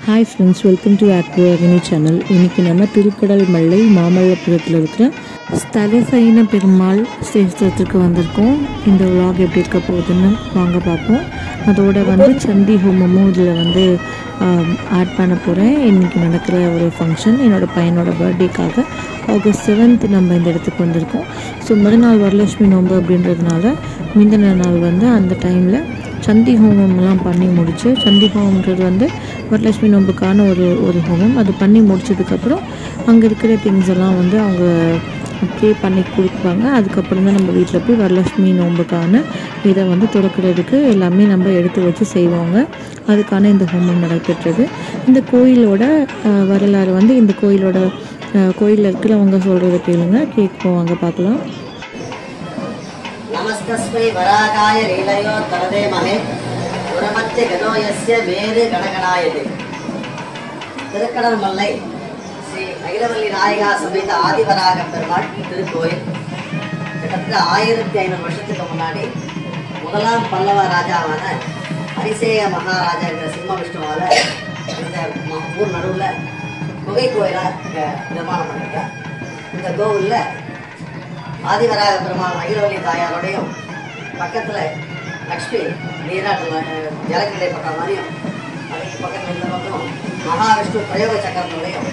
Hi friends, welcome to Active Agni channel. இன்னைக்கு நம்ம திருக்கடல் மல்லை மாமல்லபுரத்தில் இருக்கிற ஸ்தலசைன பெருமாள் சேஸ்திரத்துக்கு வந்திருக்கோம். இந்த vlog எப்படி இருக்க போகுதுன்னு வாங்க பார்ப்போம். அதோட வந்து சண்டி ஹோமமும் இதில் வந்து ஆட் பண்ண போகிறேன். இன்றைக்கி நடக்கிற ஒரு ஃபங்க்ஷன் என்னோடய பையனோட பர்த்டேக்காக August 7th நம்ம இந்த இடத்துக்கு வந்திருக்கோம். ஸோ மறுநாள் வரலட்சுமி நோன்பு அப்படின்றதுனால முந்தின நாள் வந்து அந்த டைமில் சண்டி ஹோமம்லாம் பண்ணி முடிச்சு, சண்டி ஹோமம்ன்றது வந்து வரலட்சுமி நோம்புக்கான ஒரு ஹோமம். அது பண்ணி முடிச்சதுக்கப்புறம் அங்கே இருக்கிற திங்ஸ் எல்லாம் வந்து அவங்க அப்படியே பண்ணி கொடுப்பாங்க. அதுக்கப்புறம் தான் நம்ம வீட்டில் போய் வரலட்சுமி நோம்புக்கான இதை வந்து துறக்கிறதுக்கு எல்லாமே நம்ம எடுத்து வச்சு செய்வாங்க. அதுக்கான இந்த ஹோமம் நடைபெற்றது. இந்த கோயிலோட வரலாறு வந்து இந்த கோயிலில் இருக்கிறவங்க சொல்கிறத கேட்போம், வாங்க பார்க்கலாம். நமஸ்தஸ்மை வராகாய லீலையோ தரதே மகே உரமத்திய கனோயஸ்ய வேறு கணகணாயதே. திருக்கடல் மல்லை ஸ்ரீ அகிலவல்லி நாயகா சமேத ஆதிவராக பெருமாள் திருக்கோயில் கிட்டத்தட்ட 1500 வருஷத்துக்கு முன்னாடி முதலாம் பல்லவ ராஜாவான ஹரிசேய மகாராஜாங்கிற சிம்ம விஷ்ணுவால இந்த ஊர் நடுவில் குகை கோயிலாக நிர்மாணம் பண்ணியிருக்கார். இந்த கோவிலில் ஆதிவராக பெருமாள் அகிலவல்லி தாயாரோடையும் பக்கத்தில் லக்ஷ்மி நீராட்டு ஜலக்கிடை பட்ட மாதிரியும், அதுக்கு பக்கத்தில் இந்த பக்கம் மகாவிஷ்ணு பிரயோக சக்கரத்தோடையும்,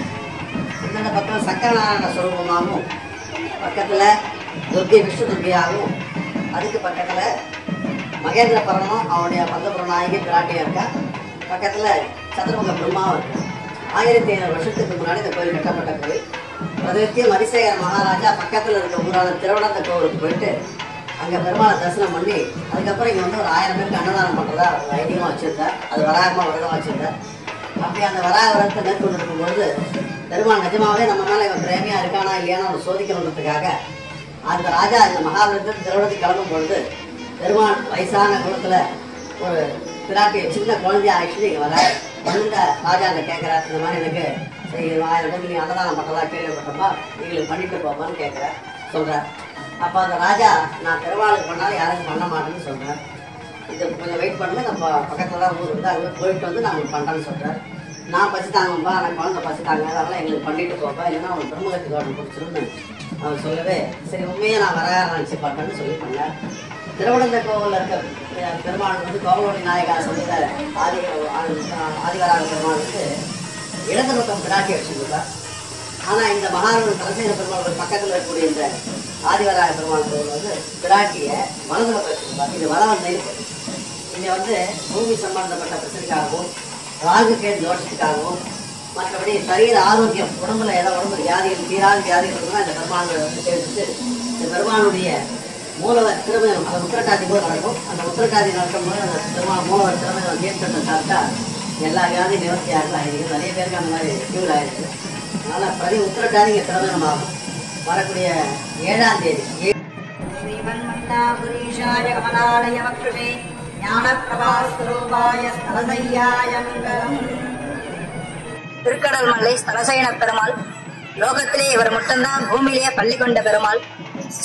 இந்த பக்கம் சக்கரநாராயண ஸ்வரூபமாகவும், பக்கத்தில் துர்கை விஷ்ணு துர்கையாகவும், அதுக்கு பக்கத்தில் மகேந்திர பரனும் அவனுடைய பந்தபுரநாயகி பிராட்டியாக இருக்கா. பக்கத்தில் சதுர்முக பிரம்மாவும் இருக்கு. 1500 வருஷத்துக்கு முன்னாடி இந்த கோயில் கட்டப்பட்ட கோயில். பிரதிநித்தியம் ஹரிசேகர மகாராஜா பக்கத்தில் இருக்க ஊரான திருவனந்த கோவிலுக்கு போயிட்டு அங்கே பெருமாளை தரிசனம் பண்ணி அதுக்கப்புறம் இங்கே வந்து ஒரு 1000 பேருக்கு அன்னதானம் பண்ணுறதா ஐதீகமாக வச்சுருந்தார். அது வராகமாக விரதம் வச்சுருந்தார். அப்படி அந்த வராக விரதத்தை மேற்கொண்டு இருக்கும்பொழுது பெருமாள் நிஜமாவே நம்ம மேலே இவன் பிரேமியாக இருக்கானா இல்லையான்னு அவர் சோதிக்கணுன்றதுக்காக அந்த ராஜா இந்த மகாவிரதத்தை திருவனத்துக்கு கிளம்பும் பொழுது பெருமாள் வயசான குளத்தில் ஒரு பிராட்டியை சின்ன குழந்தைய ஆயிடுச்சு இங்கே வர வந்து ராஜாட்ட கேட்குறார், இந்த மாதிரி எனக்கு 1000 பேருக்கு நீ அன்னதானம் பண்ணுறதா கேள்விப்பட்டப்பா, நீங்களுக்கு பண்ணிட்டு போப்பான்னு சொல்கிறார். அப்போ அந்த ராஜா நான் பெருமாளுக்கு பண்ணாலும் யாருக்கும் பண்ண மாட்டேன்னு சொல்கிறேன். இது கொஞ்சம் வெயிட் பண்ணுங்க, நம்ம பக்கத்தில் தான் ஊர் வந்து அங்கே போயிட்டு வந்து நான் உங்களுக்கு பண்ணுறேன்னு சொல்கிறேன். நான் பசி தாங்கப்பா, நான் குழந்தை பசி தாங்க, அதெல்லாம் எங்களுக்கு பண்ணிட்டு போப்பா, இல்லைன்னா அவங்க பிரம்மகத்தி கவனம் பிடிச்சிருந்து அவர் சொல்லவே சரி உண்மையாக நான் வர நினச்சி பண்ணுறேன்னு சொல்லி பண்ணேன். திருவனந்த கோவிலில் இருக்க பெருமாள் வந்து கோவலோடி நாயகா சொல்லித ஆதிவராக பெருமாளுக்கு இடதுபக்கம் பிராட்டி வச்சுருந்தார். ஆனால் இந்த மகாராஜன் தலைசேன பெருமாள் பக்கத்தில் இருக்கக்கூடிய இந்த ஆதிவராக பெருமாள் கோவில் வந்து பிராட்டியை வலது பக்கம் வச்சுருப்பார். இது வளவன் நெருப்பு. இங்கே வந்து பூமி சம்பந்தப்பட்ட பிரச்சனைக்காகவும், ராகு கேது தோஷத்துக்காகவும், மற்றபடி சரீர ஆரோக்கியம், உடம்புல ஏதாவது உடம்பு வியாதிகள் தீராத வியாதிகள் இருந்தால் இந்த பெருமாள்களை வந்து சேர்த்துட்டு இந்த பெருமாளுடைய மூலவர் திருமணம் அந்த உத்திரட்டாதி கூட நடக்கும். அந்த உத்திரட்டாதி நடக்கும்போது அந்த பெருமாள் மூலவர் திருமணம் தீர்த்தத்தை சாப்பிட்டா எல்லா வியாதியும் நிவர்த்தி ஆகலாம். ஆகிருக்கு. நிறைய பேருக்கு அந்த மாதிரி கியூர் ஆகிருக்கு. அதனால் பிரதி உத்திரட்டாதி இங்கே திருமணம் ஆகும். வரக்கூடிய 7ஆம் தேதி திருக்கடல் மல்லை ஸ்தலசைன பெருமாள். லோகத்திலே இவர் மட்டும்தான் பூமியிலேயே பள்ளி கொண்ட பெருமாள்.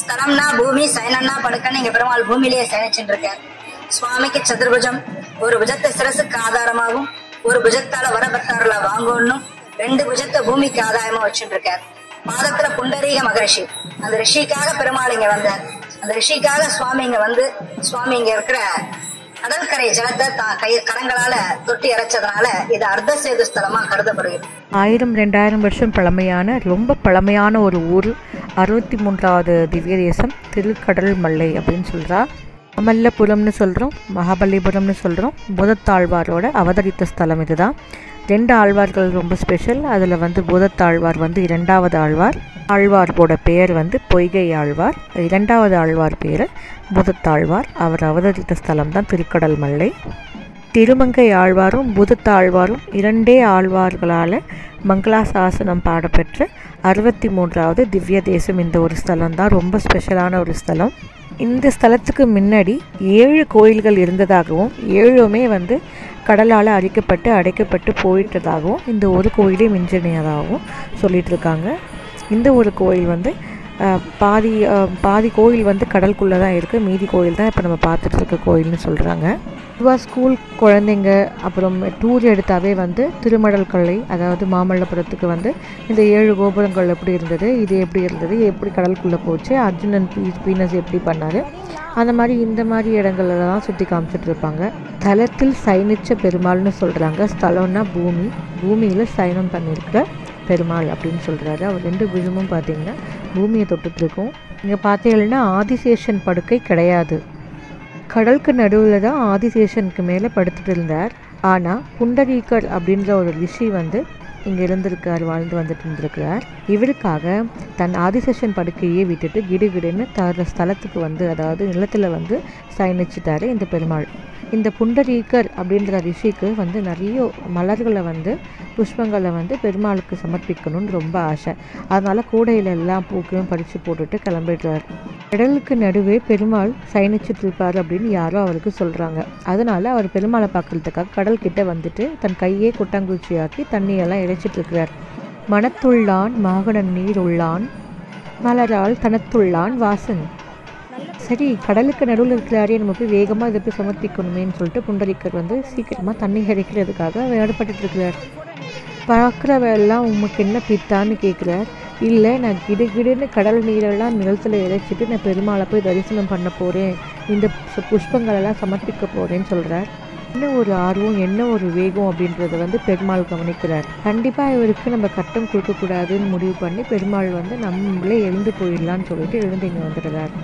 ஸ்தலம்னா பூமி, சயனம்னா படுக்கன்னு இங்க பெருமாள் பூமியிலேயே சயனிச்சுட்டு இருக்கார். சுவாமிக்கு சதுர்புஜம், ஒரு புஜத்தை சிரசுக்கு ஆதாரமாகவும், ஒரு புஜத்தால வரப்பட்டாருல வாங்கணும், 2 புஜத்தை பூமிக்கு ஆதாயமா வச்சுட்டு இருக்கார். பாதத்துல புண்டரீக மகரிஷி, அந்த ரிஷிக்காக பெருமாள் இங்க வந்தார். அந்த ரிஷிக்காக சுவாமி இங்க வந்து சுவாமி இங்க இருக்கிற கடற்கரை ஜலத்தை கரங்களால தொட்டி இறைச்சதுனால இது அர்த்த சேது ஸ்தலமா கருதப்படுகிறது. 1000-2000 வருஷம் பழமையான ரொம்ப பழமையான ஒரு ஊர், 63வது திவ்ய தேசம் திருக்கடல் மல்லை அப்படின்னு சொல்கிறா. மாமல்லபுரம்னு சொல்கிறோம், மகாபலிபுரம்னு சொல்கிறோம். பூதத்தாழ்வாரோட அவதரித்த ஸ்தலம் இதுதான். 2 ஆழ்வார்கள் ரொம்ப ஸ்பெஷல். அதில் வந்து பூதத்தாழ்வார் வந்து 2வது ஆழ்வார். ஆழ்வாரோட பெயர் வந்து பொய்கை ஆழ்வார். 2வது ஆழ்வார் பேர் பூதத்தாழ்வார். அவர் அவதரித்த ஸ்தலம் தான் திருக்கடல் மல்லை. திருமங்கை ஆழ்வாரும் பூதத்தாழ்வாரும் 2 ஆழ்வார்களால் மங்களாசாசனம் பாடப்பெற்ற 63வது திவ்ய தேசம் இந்த ஒரு ஸ்தலம் தான். ரொம்ப ஸ்பெஷலான ஒரு ஸ்தலம். இந்த ஸ்தலத்துக்கு முன்னாடி 7 கோயில்கள் இருந்ததாகவும், 7மே வந்து கடலால் அடைக்கப்பட்டு போயிட்டதாகவும், இந்த ஒரு கோயிலே மிஞ்சினதாகவும் சொல்லிட்டு இருக்காங்க. இந்த ஒரு கோயில் வந்து பாதி கோயில் வந்து கடலுக்குள்ளே தான் இருக்குது, மீதி கோயில் தான் இப்போ நம்ம பார்த்துட்டு இருக்க கோயில்னு சொல்கிறாங்க. பொதுவாக ஸ்கூல் குழந்தைங்க அப்புறம் டூர் எடுத்தாவே வந்து திருமடல் கொள்ளை, அதாவது மாமல்லபுரத்துக்கு வந்து இந்த 7 கோபுரங்கள் எப்படி இருந்தது, இது எப்படி இருந்தது, எப்படி கடலுக்குள்ளே போச்சு, அர்ஜுனன் பீனஸ் எப்படி பண்ணார், அந்த மாதிரி இந்த மாதிரி இடங்கள்ல தான் சுற்றி காமிச்சிட்டு இருப்பாங்க. தலத்தில் சயனிச்ச பெருமாள்னு சொல்கிறாங்க. ஸ்தலம்னா பூமி, பூமியில் சயனம் பண்ணியிருக்கிற பெருமாள் அப்படின்னு சொல்கிறாரு. அவர் 2 புஜமும் பார்த்திங்கன்னா பூமியை தொட்டுட்டு இருக்கும். இங்கே பார்த்தீங்கன்னா ஆதிசேஷன் படுக்கை கிடையாது. கடலுக்கு நடுவில் தான் ஆதிசேஷனுக்கு மேலே படுத்துட்டு இருந்தார். ஆனால் புண்டரீகர் அப்படின்ற ஒரு ரிஷி வந்து இங்கே இருந்திருக்கார், வாழ்ந்து வந்துட்டு இருந்திருக்கிறார். இவருக்காக தன் ஆதிசேஷன் படுக்கையே விட்டுட்டு கிடுகிடுன்னு தர ஸ்தலத்துக்கு வந்து, அதாவது நிலத்தில் வந்து சயனிச்சிட்டாரு இந்த பெருமாள். இந்த புண்டரீகர் அப்படின்ற ரிஷிக்கு வந்து நிறைய மலர்களை வந்து புஷ்பங்களை வந்து பெருமாளுக்கு சமர்ப்பிக்கணும்னு ரொம்ப ஆசை. அதனால் கூடையில் எல்லாம் பூக்கையும் பறித்து போட்டுட்டு கிளம்பிடுறார். கடலுக்கு நடுவே பெருமாள் சயனிச்சுட்டு இருப்பார் அப்படின்னு யாரோ அவருக்கு சொல்கிறாங்க. அதனால் அவர் பெருமாளை பார்க்குறதுக்காக கடல்கிட்ட வந்துட்டு தன் கையே கொட்டாங்குச்சியாக்கி தண்ணியெல்லாம் இறைச்சிட்டு இருக்கிறார். மனத்துள்ளான் மாகணன் நீர் உள்ளான் மலரால் தனத்துள்ளான் வாசன். சரி, கடலுக்கு நடுவில் இருக்கிறாரே, நம்ம போய் வேகமாக இதை போய் சமர்ப்பிக்கணுமேன்னு சொல்லிட்டு புண்டரீகர் வந்து சீக்கிரமாக தண்ணி இறைக்கிறதுக்காக வேடப்பட்டு இருக்கிறார். பார்க்குறவெல்லாம் உமக்கு என்ன பித்தான்னு கேட்குறார். இல்லை, நான் கிடுகிடுன்னு கடல் நீரெல்லாம் நிலத்தில் இறைச்சிட்டு நான் பெருமாளை போய் தரிசனம் பண்ண போகிறேன், இந்த புஷ்பங்களெல்லாம் சமர்ப்பிக்க போகிறேன்னு சொல்கிறார். என்ன ஒரு ஆர்வம், என்ன ஒரு வேகம் அப்படின்றத வந்து பெருமாள் கவனிக்கிறார். கண்டிப்பாக இவருக்கு நம்ம கட்டம் கொடுக்கக்கூடாதுன்னு முடிவு பண்ணி பெருமாள் வந்து நம்மளே எழுந்து போயிடலான்னு சொல்லிட்டு எழுந்து இங்கே வந்துடுறார்.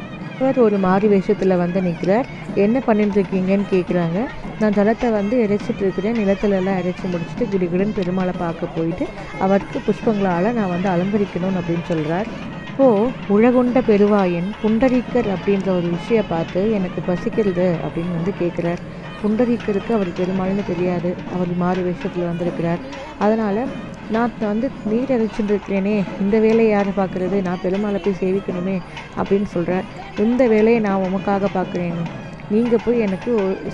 இவர் ஒரு மாறு வேஷத்தில் வந்து நிற்கிறார். என்ன பண்ணிட்டு இருக்கீங்கன்னு கேட்குறாங்க. நான் தலத்தை வந்து இறைச்சிட்டு இருக்கிறேன், நிலத்திலெல்லாம் இறைச்சி முடிச்சுட்டு கிடுகிடுன்னு பெருமாளை பார்க்க போயிட்டு அவருக்கு புஷ்பங்களால் நான் வந்து அலங்கரிக்கணும்னு அப்படின்னு சொல்கிறார். இப்போது உலகுண்ட பெருவாயன் புண்டரீகர் அப்படின்ற ஒரு விஷயம் பார்த்து எனக்கு பசிக்கிறது அப்படின்னு வந்து கேட்குறார். புண்டரீகருக்கு அவர் பெருமாள்னு தெரியாது, அவர் மாறு வேஷத்தில் வந்திருக்கிறார். அதனால் நான் வந்து நீர் இறைச்சிட்டு இருக்கிறேனே, இந்த வேலையை யாரை பார்க்குறது, நான் பெருமாளை போய் சேவிக்கணுமே அப்படின்னு சொல்கிறார். இந்த வேலையை நான் உமக்காக பார்க்குறேன், நீங்கள் போய் எனக்கு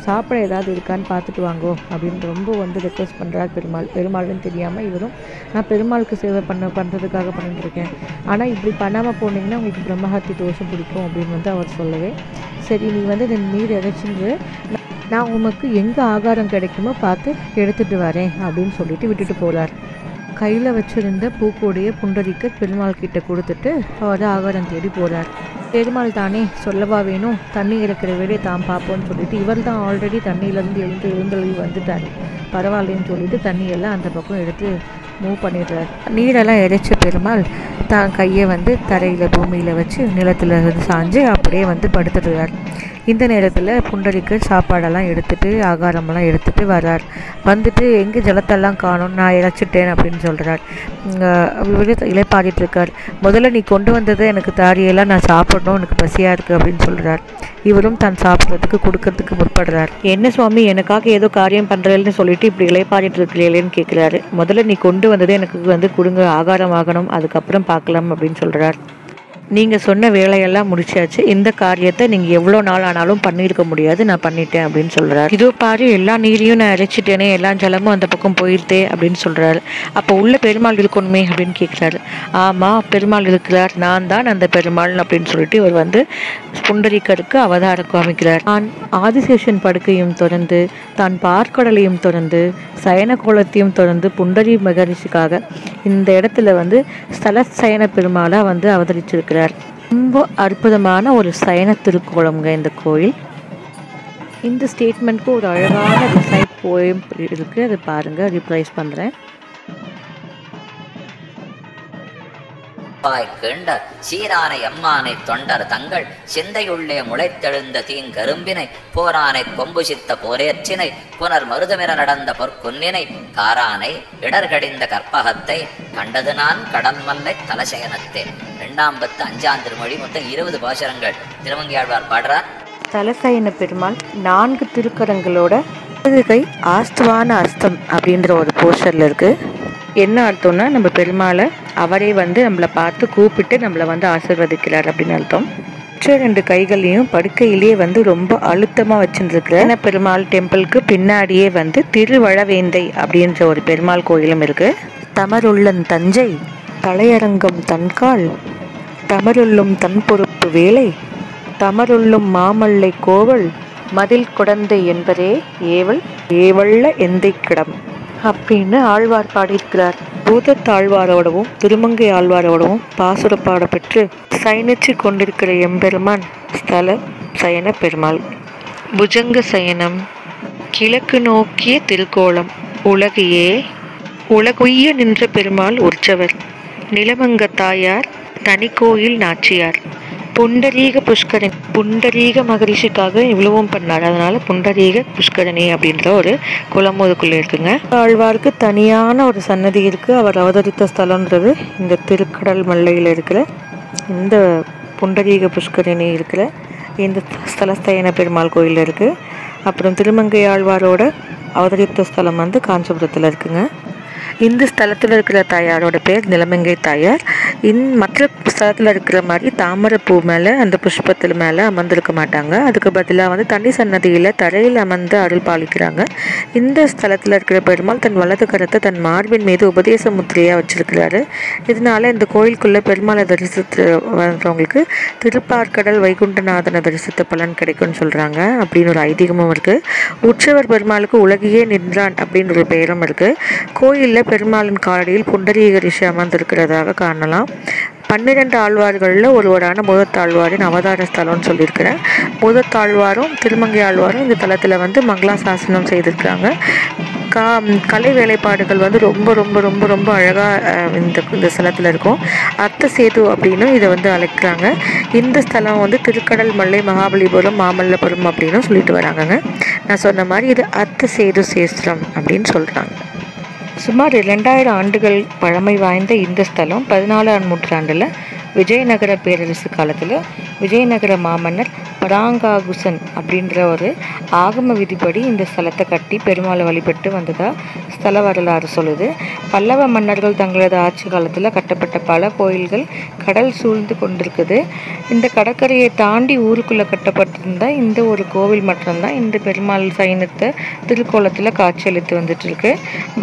சாப்பிட ஏதாவது இருக்கான்னு பார்த்துட்டு வாங்கோ அப்படின்னு ரொம்ப வந்து ரெக்வஸ்ட் பண்ணுறார் பெருமாள். பெருமாள்னு தெரியாமல் இவரும் நான் பெருமாளுக்கு சேவை பண்ணுறதுக்காக பண்ணிட்டுருக்கேன், ஆனால் இப்படி பண்ணாமல் போனீங்கன்னா உங்களுக்கு பிரம்மஹத்தி தோஷம் பிடிக்கும் அப்படின்னு வந்து அவர் சொல்லவே, சரி நீ வந்து இந்த நீர் இறைச்சின்னு நான் உமக்கு எங்கே ஆகாரம் கிடைக்குமோ பார்த்து எடுத்துகிட்டு வரேன் அப்படின்னு சொல்லிட்டு விட்டுட்டு போகிறார். கையில் வச்சுருந்த பூக்கோடைய புண்டரீகர் பெருமாள் கிட்ட கொடுத்துட்டு அவர் ஆகாரம் தேடி போகிறார். பெருமாள் தானே சொல்லவா வேணும், தண்ணி இறக்கிற வேலையை தான் பார்ப்போன்னு சொல்லிட்டு இவர் தான் ஆல்ரெடி தண்ணியிலேருந்து எழுந்தழுவி வந்துட்டார். பரவாயில்லன்னு சொல்லிட்டு தண்ணியெல்லாம் அந்த பக்கம் எடுத்து மூவ் பண்ணிடுறார். நீரெல்லாம் இறைச்ச பெருமாள் தான் கையை வந்து தரையில் பூமியில் வச்சு நிலத்தில் வந்து சாஞ்சு அப்படியே வந்து படுத்துடுறார். இந்த நேரத்தில் புண்டரீகர் சாப்பாடெல்லாம் எடுத்துகிட்டு ஆகாரமெல்லாம் எடுத்துகிட்டு வரார். வந்துட்டு எங்கே ஜலத்தெல்லாம் காணும், நான் இறைச்சிட்டேன் அப்படின்னு சொல்கிறார். இலைப்பாடிட்டுருக்கார். முதல்ல நீ கொண்டு வந்ததை எனக்கு தாரியெல்லாம் நான் சாப்பிடணும், எனக்கு பசியாக இருக்குது அப்படின்னு சொல்கிறார். இவரும் தான் சாப்பிட்றதுக்கு கொடுக்கறதுக்கு முற்படுறார். என்ன சுவாமி, எனக்காக ஏதோ காரியம் பண்ணுறேன்னு சொல்லிட்டு இப்படி இலைப்பாடிட்டு இருக்கிறீங்களேன்னு கேட்குறாரு. முதல்ல நீ கொண்டு வந்ததே எனக்கு வந்து கொடுங்க, ஆகாரம் ஆகணும், அதுக்கப்புறம் பார்க்கலாம் அப்படின்னு சொல்கிறார். நீங்கள் சொன்ன வேலையெல்லாம் முடிச்சாச்சு, இந்த காரியத்தை நீங்கள் எவ்வளோ நாள் ஆனாலும் பண்ணியிருக்க முடியாது, நான் பண்ணிட்டேன் அப்படின்னு சொல்கிறார். இதோ பாரு, எல்லா நீரையும் நான் இறைச்சிட்டேனே, எல்லா ஜலமும் அந்த பக்கம் போயிருத்தே அப்படின்னு சொல்கிறாரு. அப்போ உள்ள பெருமாள் இருக்கணுமே அப்படின்னு கேட்குறாரு. ஆமாம், பெருமாள் இருக்கிறார், நான் தான் அந்த பெருமாள் அப்படின்னு சொல்லிட்டு இவர் வந்து புண்டரீகருக்கு அவதாரம் காமிக்கிறார். தான் ஆதிசேஷன் படுக்கையும் திறந்து, தான் பார்க்கடலையும் திறந்து, சயன கோலத்தையும் திறந்து புண்டரி மகரிஷிக்காக இந்த இடத்துல வந்து ஸ்தல சயன பெருமாளாக வந்து அவதரிச்சிருக்கிறார். ரொம்ப அற்புதமான ஒரு சயன திருக்கோலம்ங்க இந்த கோயில். இந்த ஸ்டேட்மெண்ட்க்கு ஒரு அழகான ரிசைட் போயம் இருக்குது, அதை பாருங்கள், ரிப்ரைஸ் பண்ணுறேன். கேண்ட சீரானை அம்மானை தொண்டர் தங்கள் சிந்தையுள்ளே முளைத்தெழுந்த தீங்கரும்பினை போரானை கொம்புசித்த போரேற்றினை புனர் மருதமிர நடந்த பொற்குன்னினை காரானை இடர்கடிந்த கற்பகத்தை கண்டது நான் கடல் மல்லை தலசயனத்தே. 2ஆம் பத்து 5ஆம் திருமொழி, மொத்தம் 20 பாசுரங்கள் திருமங்கையாழ்வார் பாடுறார். தலசயன பெருமாள் 4 திருக்கரங்களோட கை ஆஸ்துவான அஸ்தம் அப்படின்ற ஒரு போஸ்டரில் இருக்குது. என்ன அர்த்தம்னா, நம்ம பெருமாளை அவரே வந்து நம்மளை பார்த்து கூப்பிட்டு நம்மளை வந்து ஆசீர்வதிக்கிறார் அப்படின்னு அர்த்தம். 2 கைகளையும் படுக்கையிலேயே வந்து ரொம்ப அழுத்தமாக வச்சுருக்கிற பெருமாள் டெம்பிளுக்கு பின்னாடியே வந்து திருவழவேந்தை அப்படின்ற ஒரு பெருமாள் கோயிலும் இருக்குது. தமருள்ளன் தஞ்சை தலையரங்கம் தன்கால் தமருள்ளும் தன் பொறுப்பு வேலை தமருள்ளும் மாமல்லை கோவல் மதில் குடந்தை என்பதே ஏவள்ள எந்தைக்கிடம் அப்படின்னு ஆழ்வார் பாடியிருக்கிறார். பூதத்தாழ்வாரோடவும் திருமங்கை ஆழ்வாரோடவும் பாசுரப்பாட பெற்று சயனிச்சு கொண்டிருக்கிற எம்பெருமான் ஸ்தல சயன பெருமாள். புஜங்க சயனம், கிழக்கு நோக்கிய திருக்கோலம், உலகுய்ய நின்ற பெருமாள் உற்சவர், நிலமங்க தாயார், தனி கோயில் நாச்சியார், புண்டரீக புஷ்கரணி. புண்டரீக மகரிஷிக்காக இவ்வளவும் பண்ணார், அதனால புண்டரீக புஷ்கரணி அப்படின்ற ஒரு குளம் அதுக்குள்ளே இருக்குங்க. ஆழ்வாருக்கு தனியான ஒரு சன்னதி இருக்குது. அவர் அவதரித்த ஸ்தலன்றது இந்த திருக்கடல் மல்லையில் இருக்கிற இந்த புண்டரீக புஷ்கரணி இருக்கிற இந்த ஸ்தலஸ்தயன பெருமாள் கோயில் இருக்குது. அப்புறம் திருமங்கை ஆழ்வாரோட அவதரித்த ஸ்தலம் வந்து காஞ்சிபுரத்தில் இருக்குங்க. இந்த ஸ்தலத்தில் இருக்கிற தாயாரோட பேர் நிலமங்கை தாயார். மற்ற ஸ்தலத்தில் இருக்கிற மாதிரி தாமரை பூ மேலே அந்த புஷ்பத்தில் மேலே அமர்ந்திருக்க மாட்டாங்க. அதுக்கு பதிலாக வந்து தனி சன்னதியில் தரையில் அமர்ந்து அருள் பாலிக்கிறாங்க. இந்த ஸ்தலத்தில் இருக்கிற பெருமாள் தன் வலது கரத்தை தன் மார்பின் மீது உபதேச முத்திரையாக வச்சிருக்கிறாரு. இதனால இந்த கோயிலுக்குள்ளே பெருமாளை தரிசித்து வர்றவங்களுக்கு திருப்பார்கடல் வைகுண்டநாதனை தரிசித்த பலன் கிடைக்கும்னு சொல்கிறாங்க அப்படின்னு ஒரு ஐதீகமும் இருக்குது. உற்சவர் பெருமாளுக்கு உலகியே நின்றான் அப்படின்னு ஒரு பெயரும் இருக்குது. கோயிலில் பெருமாளின் காலடியில் புண்டரீக ரிஷி அமர்ந்திருக்கிறதாக காணலாம். 12 ஆழ்வார்களில் ஒருவரான பூதத்தாழ்வாரின் அவதார ஸ்தலம்னு சொல்லியிருக்கிறேன். பூதத்தாழ்வாரும் திருமங்கை ஆழ்வாரும் இந்த தலத்தில் வந்து மங்களாசாசனம் செய்திருக்கிறாங்க. கலை வேலைப்பாடுகள் வந்து ரொம்ப ரொம்ப ரொம்ப ரொம்ப அழகாக இந்த ஸ்தலத்தில் இருக்கும். அத்த சேது அப்படின்னு இதை வந்து அழைக்கிறாங்க. இந்த ஸ்தலம் வந்து திருக்கடல் மல்லை, மகாபலிபுரம், மாமல்லபுரம் அப்படின்னு சொல்லிட்டு வராங்கங்க. நான் சொன்ன மாதிரி இது அத்த சேது சேஸ்திரம் அப்படின்னு சொல்கிறாங்க. சுமார் 2000 ஆண்டுகள் பழமை வாய்ந்த இந்த ஸ்தலம் 14ஆம் நூற்றாண்டில் விஜயநகர பேரரசு காலத்தில் விஜயநகர மாமன்னர் பராங்காகுசன் அப்படின்ற ஒரு ஆகம விதிப்படி இந்த ஸ்தலத்தை கட்டி பெருமாளை வழிபட்டு வந்ததா ஸ்தல வரலாறு சொல்லுது. பல்லவ மன்னர்கள் தங்களது ஆட்சி காலத்தில் கட்டப்பட்ட பல கோயில்கள் கடல் சூழ்ந்து கொண்டிருக்குது. இந்த கடற்கரையை தாண்டி ஊருக்குள்ளே கட்டப்பட்டிருந்த இந்த ஒரு கோவில் மட்டும்தான் இந்த பெருமாள் சயனத்தை திருக்கோலத்தில் காட்சியளித்து வந்துட்டு இருக்கு.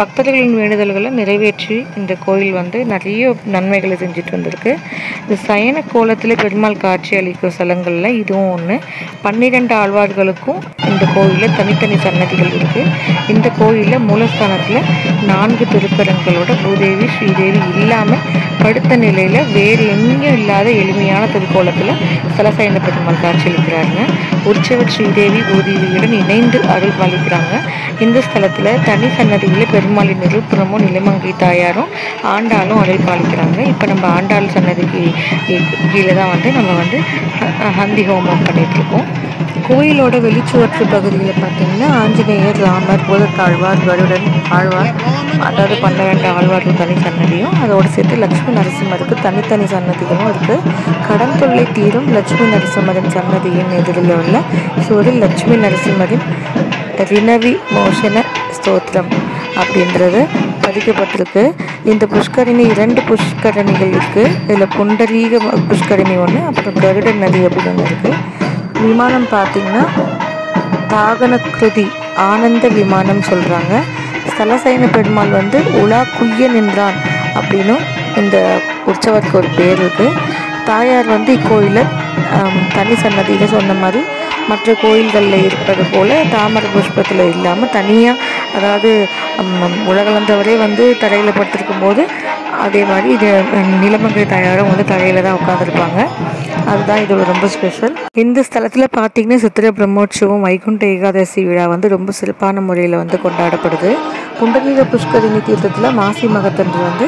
பக்தர்களின் வேண்டுதல்களை நிறைவேற்றி இந்த கோயில் வந்து நிறைய நன்மைகளை செஞ்சுட்டு வந்திருக்கு. இந்த சயன கோலத்தில் பெருமாள் காட்சி அளிக்கும் ஸ்தலங்களில் இதுவும் ஒன்று. 12 ஆழ்வார்களுக்கும் இந்த கோயிலில் தனித்தனி சன்னதிகள் இருக்குது. இந்த கோயிலில் மூலஸ்தானத்தில் 4 திருக்கரங்களோட பூதேவி ஸ்ரீதேவி இல்லாமல் படுத்த நிலையில் வேறு எங்கேயும் இல்லாத எளிமையான திருக்கோலத்தில் ஸ்தலசயன பெருமாள் காட்சியளிக்கிறாருங்க. உற்சவர் ஸ்ரீதேவி பூதேவியுடன் இணைந்து அருள் பாலிக்கிறாங்க. இந்த ஸ்தலத்தில் தனி சன்னதியில் பெருமாளின் நிரூபணமும் நிலமங்கை தாயாரும் ஆண்டாலும் அருள் பாலிக்கிறாங்க. இப்போ நம்ம ஆண்டாள் சன்னதிக்கு கீழே தான் வந்து நம்ம வந்து ஹந்தி ஹோமம் பண்ணிகிட்ருக்கோம். கோயிலோட வெளிச்சுவற்று பகுதியில் பார்த்திங்கன்னா ஆஞ்சநேயர், ராமர், பூதத்தாழ்வார், கருடன் ஆழ்வார், அதாவது 12 ஆழ்வார்கள் தனி சன்னதியும் அதோடு சேர்த்து லட்சுமி நரசிம்மருக்கு தனித்தனி சன்னதிகளும் இருக்குது. கடன் தொல்லை தீரும் லட்சுமி நரசிம்மரின் சன்னதியின் எதிரில் உள்ள சுவரில் லட்சுமி நரசிம்மரின் ரிணவி மோஷன ஸ்தோத்திரம் அப்படின்றது பதிக்கப்பட்டிருக்கு. இந்த புஷ்கரணி 2 புஷ்கரணிகள் இருக்குது. இதில் புண்டரீக புஷ்கரணி ஒன்று, அப்புறம் கருட நதி அப்படின்னு ஒன்று இருக்குது. விமானம் பார்த்திங்கன்னா தாகனகிருதி ஆனந்த விமானம் சொல்கிறாங்க. ஸ்தலசயன பெருமாள் வந்து உலகுய்ய நின்றான் அப்படின்னும் இந்த உற்சவருக்கு ஒரு பேர் இருக்குது. தாயார் வந்து இக்கோயிலில் தனி சன்னதியில் சொன்ன மாதிரி மற்ற கோயில்களில் இருப்பது போல் தாமரை புஷ்பத்தில் இல்லாமல் தனியாக, அதாவது உலகளந்தவரே வந்து தரையில் படுத்திருக்கும் போது அதே மாதிரி இது நிலமங்கை தாயாரும் வந்து தரையில் தான் உட்காந்துருப்பாங்க. அதுதான் இதோட ரொம்ப ஸ்பெஷல். இந்த ஸ்தலத்தில் பார்த்திங்கன்னா சித்திரை பிரம்மோற்சவம், வைகுண்ட ஏகாதசி விழா வந்து ரொம்ப சிறப்பான முறையில் வந்து கொண்டாடப்படுது. புண்டரீக புஷ்கரணி தீர்த்தத்தில் மாசி மகத்தன்று வந்து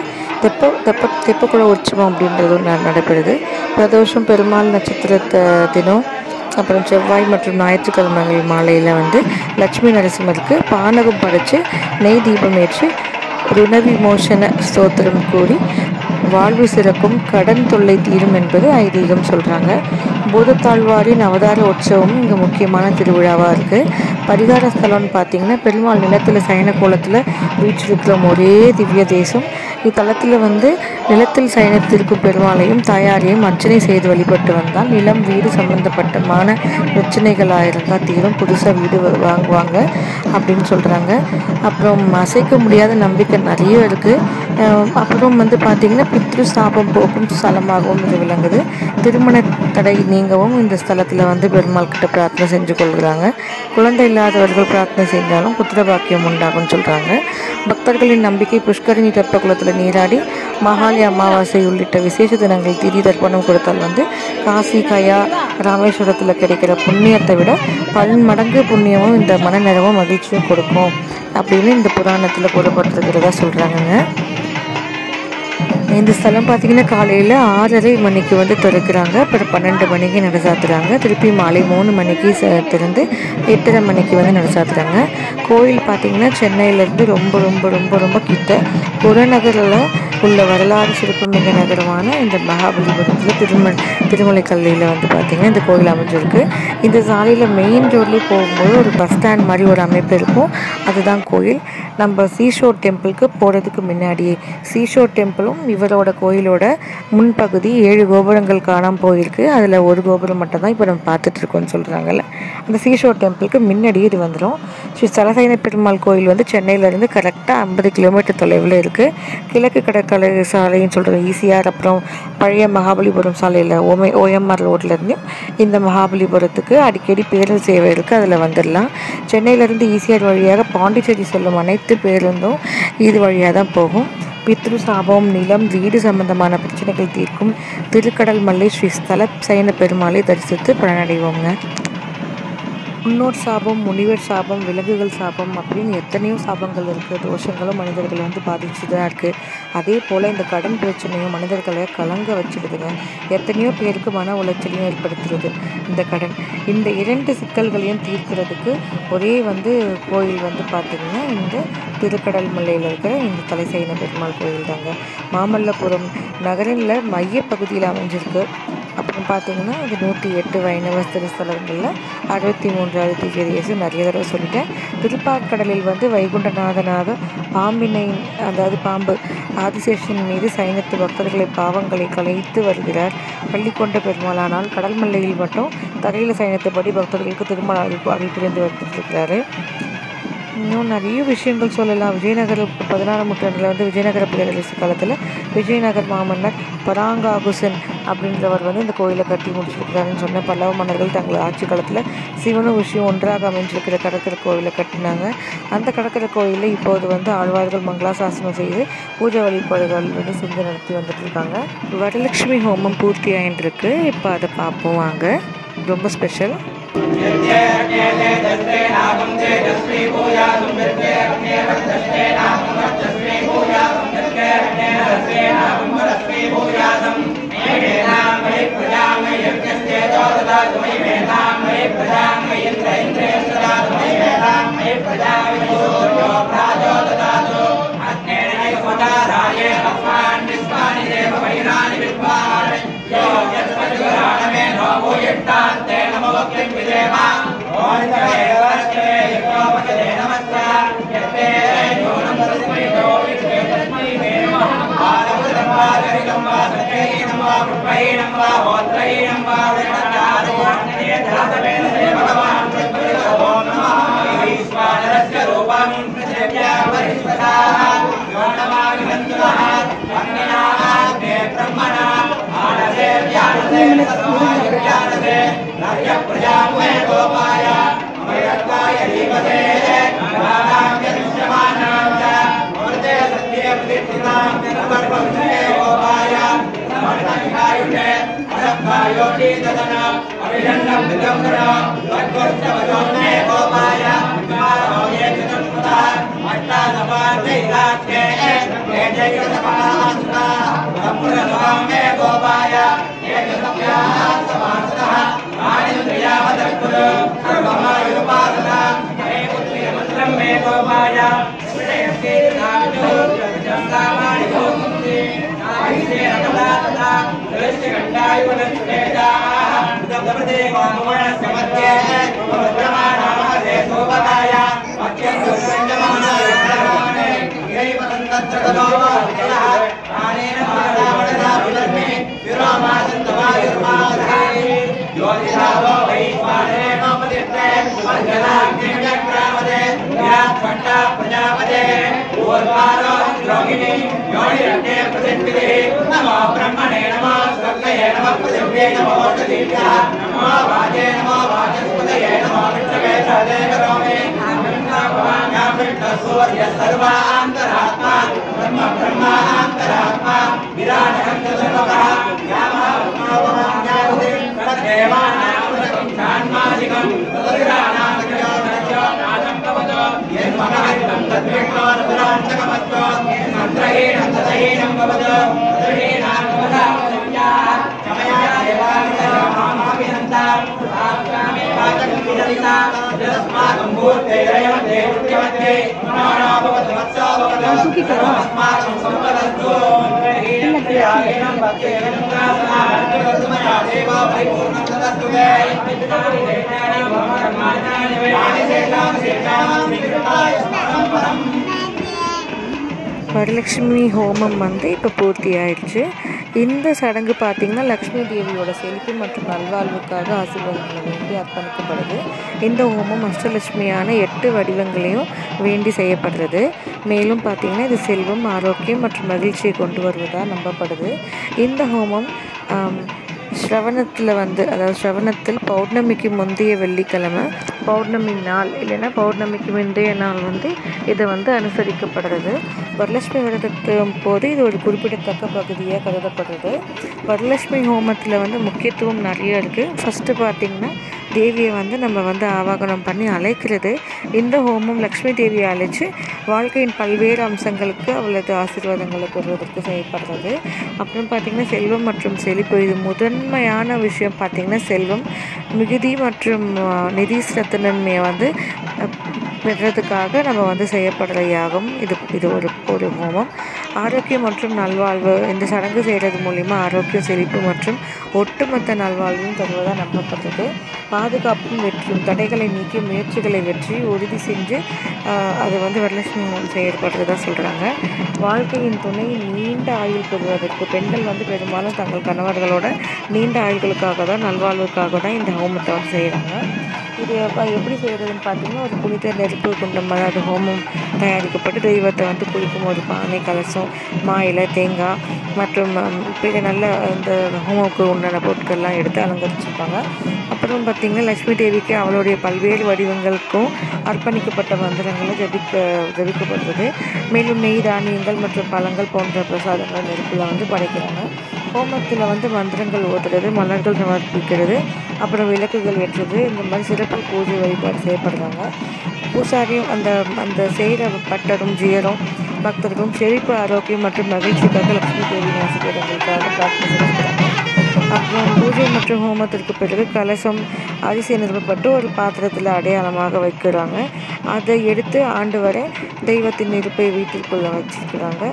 தெப்பக்குள உற்சவம் அப்படின்றது நடைபெறுது. பிரதோஷம், பெருமாள் நட்சத்திரத்தை தினம், அப்புறம் செவ்வாய் மற்றும் ஞாயிற்றுக்கிழமைகள் மாலையில் வந்து லட்சுமி நரசிம்மருக்கு பானகம் படைச்சு நெய் தீபம் ஏற்றி ருணவி மோஷன ஸ்தோத்திரம் கூறி வாழ்வு சிறக்கும், கடன் தொல்லை தீரும் என்பது ஐதீகம் சொல்கிறாங்க. பூதத்தாழ்வாரின் அவதார உற்சவமும் இங்கே முக்கியமான திருவிழாவாக இருக்குது. பரிகார ஸ்தலம்னு பார்த்தீங்கன்னா பெருமாள் நிலத்தில் சயன கோலத்தில் வீற்றிருக்கிற ஒரே திவ்ய தேசம். இத்தலத்தில் வந்து நிலத்தில் சயனத்திற்கும் பெருமாளையும் தாயாரையும் அர்ச்சனை செய்து வழிபட்டு வந்தால் நிலம் வீடு சம்பந்தப்பட்டமான பிரச்சனைகளாக இருந்தால் தீரும், புதுசாக வீடு வாங்குவாங்க அப்படின்னு சொல்கிறாங்க. அப்புறம் அசைக்க முடியாத நம்பிக்கை நிறைய இருக்குது. அப்புறம் வந்து பார்த்திங்கன்னா பித்ரு சாபம் போக்கும் ஸ்தலமாகவும் இது விளங்குது. திருமண தடை நீங்கவும் இந்த ஸ்தலத்தில் வந்து பெருமாள் கிட்ட பிரார்த்தனை செஞ்சு கொள்கிறாங்க. குழந்தை இல்லாதவர்கள் பிரார்த்தனை செஞ்சாலும் புத்திர பாக்கியம் உண்டாகும்னு சொல்கிறாங்க. பக்தர்களின் நம்பிக்கை புஷ்கரணி தெப்ப குளத்தில் நீராடி மகாலி அமாவாசை உள்ளிட்ட விசேஷ தினங்கள் திதி தர்ப்பணம் கொடுத்தால் வந்து காசி கயா ராமேஸ்வரத்தில் கிடைக்கிற புண்ணியத்தை விட பன்மடங்கு புண்ணியமும் இந்த மனநிறைவும் மகிழ்ச்சியும் கொடுக்கும் அப்படின்னு இந்த புராணத்தில் கூறப்பட்டிருக்கிறதா சொல்கிறாங்கங்க. இந்த ஸ்தலம் பார்த்திங்கன்னா காலையில் 6:30 மணிக்கு வந்து திறக்கிறாங்க. அப்புறம் 12 மணிக்கு நட சாத்துறாங்க. திருப்பி மாலை 3 மணிக்கு திறந்து 8:30 மணிக்கு வந்து நட சாத்துறாங்க. கோயில் பார்த்திங்கன்னா சென்னையிலேருந்து ரொம்ப ரொம்ப ரொம்ப ரொம்ப கிட்ட புறநகரில் உள்ள வரலாறு சிறப்புமிக்க நகரமான இந்த மகாபலிபுரத்தில் திருமலைக்கல்லியில் வந்து பார்த்திங்கன்னா இந்த கோயில் அமைஞ்சிருக்கு. இந்த சாலையில் மெயின் ரோட்லேயே போகும்போது ஒரு பஸ் ஸ்டாண்ட் மாதிரி ஒரு அமைப்பு இருக்கும், அதுதான் கோயில். நம்ம சீஷோர் டெம்பிளுக்கு போகிறதுக்கு முன்னாடியே சீஷோர் டெம்பிளும் இவரோட கோயிலோட முன்பகுதி 7 கோபுரங்கள் காணாமல் போயிருக்கு. அதில் ஒரு கோபுரம் மட்டும் தான் இப்போ நம்ம பார்த்துட்ருக்கோன்னு சொல்கிறாங்கல்ல. அந்த சீஷோர் டெம்பிளுக்கு முன்னாடியே இது வந்துடும். ஸ்ரீ தலசைன பெருமாள் கோயில் வந்து சென்னையிலேருந்து கரெக்டாக 50 கிலோமீட்டர் தொலைவில் இருக்குது. கிழக்கு கடற்கரை சாலைன்னு சொல்கிற ஈசிஆர், அப்புறம் பழைய மகாபலிபுரம் சாலையில் ஓஎம்ஆர் ரோட்லேருந்து இந்த மகாபலிபுரத்துக்கு அடிக்கடி பேருந்து சேவை இருக்குது, அதில் வந்துடலாம். சென்னையிலேருந்து ஈசிஆர் வழியாக பாண்டிச்சேரி செல்லும் அனைத்து பேருந்தும் இது வழியாக தான் போகும். பித்ரு சாபம், நிலம், வீடு சம்பந்தமான பிரச்சனைகள் தீர்க்கும் திருக்கடல் மல்லை ஸ்ரீ ஸ்தல சயன பெருமாளை தரிசித்து பலனடைவோங்க. முன்னோர் சாபம், முனிவர் சாபம், விலங்குகள் சாபம் அப்படின்னு எத்தனையோ சாபங்கள் இருக்குது. தோஷங்களும் மனிதர்களை வந்து பாதிச்சு தான் இருக்குது. அதே போல் இந்த கடன் பிரச்சனையும் மனிதர்களை கலங்க வச்சுடுதுங்க. எத்தனையோ பேருக்கு மன உளைச்சலையும் ஏற்படுத்துறது இந்த கடன். இந்த 2 சிக்கல்களையும் தீர்க்கிறதுக்கு ஒரே வந்து கோயில் வந்து பார்த்திங்கன்னா இந்த திருக்கடல் மலையில் இருக்கிற இந்த தலசைன பெருமாள் கோயில் தாங்க. மாமல்லபுரம் நகரில் மையப்பகுதியில் அமைஞ்சிருக்கு. அப்புறம் பார்த்திங்கன்னா இது 108 வைணவ திருஸ்தலங்களில் 63வது திவ்ய தேசம். நிறைய தடவை சொல்லிட்டேன். திருப்பாற்கடலில் வந்து வைகுண்டநாதனாக பாம்பினை, அதாவது பாம்பு ஆதிசேஷன் மீது சைனத்து பக்தர்களை பாவங்களை கலைத்து வருகிறார் பள்ளிக்கொண்ட பெருமாளானால் கடல் மல்லையில் மட்டும் தரையில் சைனத்துப்படி பக்தர்களுக்கு திருமண அருள் புரிந்து வந்துட்டுருக்கிறாரு. இன்னும் நிறைய விஷயங்கள் சொல்லலாம். விஜயநகர 16ஆம் நூற்றாண்டில் வந்து விஜயநகர பேரரசு காலத்தில் விஜயநகர் மாமன்னர் பராங்காகுசன் அப்படின்றவர் வந்து இந்த கோயிலை கட்டி முடிச்சிருக்கிறாருன்னு சொன்ன பல்லவ மன்னர்கள் தங்கள் ஆட்சி காலத்தில் சிவனும் விஷயம் ஒன்றாக அமைஞ்சிருக்கிற கடற்கரை கோயிலை கட்டினாங்க. அந்த கடற்கரை கோயிலில் இப்போது வந்து ஆழ்வார்கள் மங்களாசாசனம் செய்து பூஜை வழிபாடுகள் வந்து செஞ்சு நடத்தி வந்துட்டு இருக்காங்க. வரலட்சுமி ஹோமம் பூர்த்தி ஆகிட்டுருக்கு. இப்போ அதை பார்ப்போம் வாங்க. ரொம்ப ஸ்பெஷல். Namaste. வரலட்சுமி ஹோமம் வந்து இப்போ பூர்த்தி ஆயிடுச்சு. இந்த சடங்கு பார்த்திங்கன்னா லக்ஷ்மி தேவியோட செழிப்பு மற்றும் நல்வாழ்வுக்காக ஆசீர்வாதங்களை வேண்டி அர்ப்பணிக்கப்படுது. இந்த ஹோமம் அஷ்டலட்சுமியான 8 வடிவங்களையும் வேண்டி செய்யப்படுறது. மேலும் பார்த்திங்கன்னா இது செல்வம், ஆரோக்கியம் மற்றும் மகிழ்ச்சியை கொண்டு வருவதாக நம்பப்படுது. இந்த ஹோமம் ஸ்ரவணத்தில் அதாவது ஸ்ரவணத்தில் பௌர்ணமிக்கு முந்தைய வெள்ளிக்கிழமை, பௌர்ணமி நாள் இல்லைன்னா பௌர்ணமிக்கு முந்தைய நாள் இதை அனுசரிக்கப்படுறது. வரலட்சுமி விரதத்தின் போது இது ஒரு குறிப்பிடத்தக்க பகுதியாக கருதப்படுறது. வரலட்சுமி ஹோமத்தில் முக்கியத்துவம் நிறைய இருக்குது. ஃபஸ்ட்டு பார்த்திங்கன்னா தேவியை நம்ம ஆவாகனம் பண்ணி அழைக்கிறது. இந்த ஹோமம் லக்ஷ்மி தேவியை அழைச்சி வாழ்க்கையின் பல்வேறு அம்சங்களுக்கு அவளது ஆசீர்வாதங்களை பெறுவதற்கு செய்யப்படுறது. அப்புறம் பார்த்திங்கன்னா செல்வம் மற்றும் செழிப்பு, இது முதன்மையான விஷயம். பார்த்திங்கன்னா செல்வம், மிகுதி மற்றும் நிதி சிரத்தன்மையை பெறுறதுக்காக நம்ம செய்யப்படுற யாகம் இது ஒரு ஹோமம். ஆரோக்கியம் மற்றும் நல்வாழ்வு, இந்த சடங்கு செய்கிறது மூலிமா ஆரோக்கியம், செழிப்பு மற்றும் ஒட்டுமொத்த நல்வாழ்வையும் தருவதாக நம்பப்படுறது. பாதுகாப்பும் வெற்றியும், தடைகளை நீக்கி முயற்சிகளை வெற்றி உறுதி செஞ்சு அது வரலட்சுமி ஹோமம் செய்யப்படுறதா சொல்கிறாங்க. வாழ்க்கையின் துணை நீண்ட ஆயுள் பெறுவதற்கு பெண்கள் பெரும்பாலும் தங்கள் கணவர்களோட நீண்ட ஆயுள்களுக்காக தான், நல்வாழ்வுக்காக தான் இந்த ஹோமத்தை செய்கிறாங்க. இது எப்படி செய்கிறதுன்னு பார்த்திங்கன்னா, ஒரு புனித நெருப்பு குண்டம், அதாவது ஹோமம் தயாரிக்கப்பட்டு தெய்வத்தை குளிக்கும் ஒரு பானை, கலசம், மா இலை, தேங்காய் மற்றும் பிற நல்ல இந்த ஹோமவுக்கு உண்டான பொருட்கள்லாம் எடுத்து அலங்கரிச்சிருப்பாங்க. அப்புறம் பார்த்திங்கன்னா லக்ஷ்மி தேவிக்கு அவளுடைய பல்வேறு வடிவங்களுக்கும் அர்ப்பணிக்கப்பட்ட மந்திரங்களை ஜபிக்கப்படுறது. மேலும் நெய், தானியங்கள் மற்றும் பழங்கள் போன்ற பிரசாதங்கள் நெருப்பில் படைக்கிறாங்க. ஹோமத்தில் மந்திரங்கள் ஓதுறது, மலர்கள் சமர்ப்பிக்கிறது, அப்புறம் விளக்குகள் ஏற்றுறது, இந்த மாதிரி சிறப்பு பூஜை வழிபாடு செய்யப்படுறாங்க. பூசாரியும் அந்த செய்கிற பட்டரும் ஜீயரும் பக்தர்களும் செழிப்பு, ஆரோக்கியம் மற்றும் மகிழ்ச்சிக்காக லக்ஷ்மி தேவி ஆசீர்வாதங்களுக்காக பிரார்த்தனை செய்யப்படுறாங்க. அப்புறம் பூஜை மற்றும் ஹோமத்திற்கு பிறகு கலசம் அரிசி நிரப்பப்பட்டு ஒரு பாத்திரத்தில் அடையாளமாக வைக்கிறாங்க. அதை எடுத்து ஆண்டு வரை தெய்வத்தின் இருப்பை வீட்டிற்குள்ளே வச்சுருக்கிறாங்க.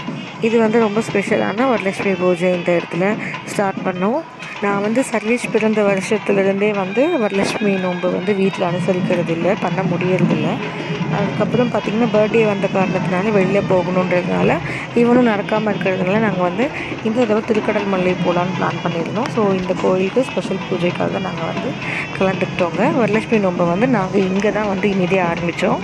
இது ரொம்ப ஸ்பெஷலான வரலட்சுமி பூஜை இந்த இடத்துல ஸ்டார்ட் பண்ணோம். நான் சர்வீஸ் பிறந்த வருஷத்துலேருந்தே வரலட்சுமி நோன்பு வீட்டில் அனுசரிக்கிறது இல்லை, பண்ண முடியறதில்லை. அதுக்கப்புறம் பார்த்திங்கன்னா பர்த்டே வந்த காரணத்தினால வெளியில் போகணுன்றதுனால இவனும் நடக்காமல் இருக்கிறதுனால நாங்கள் இந்த தடவை திருக்கடல் மல்லை போகலான்னு பிளான் பண்ணியிருந்தோம். ஸோ இந்த கோயிலுக்கு ஸ்பெஷல் பூஜைக்காக நாங்கள் கலந்துக்கிட்டோங்க. வரலட்சுமி நோன்பை நாங்கள் இங்கே தான் இனிதே ஆரம்பித்தோம்.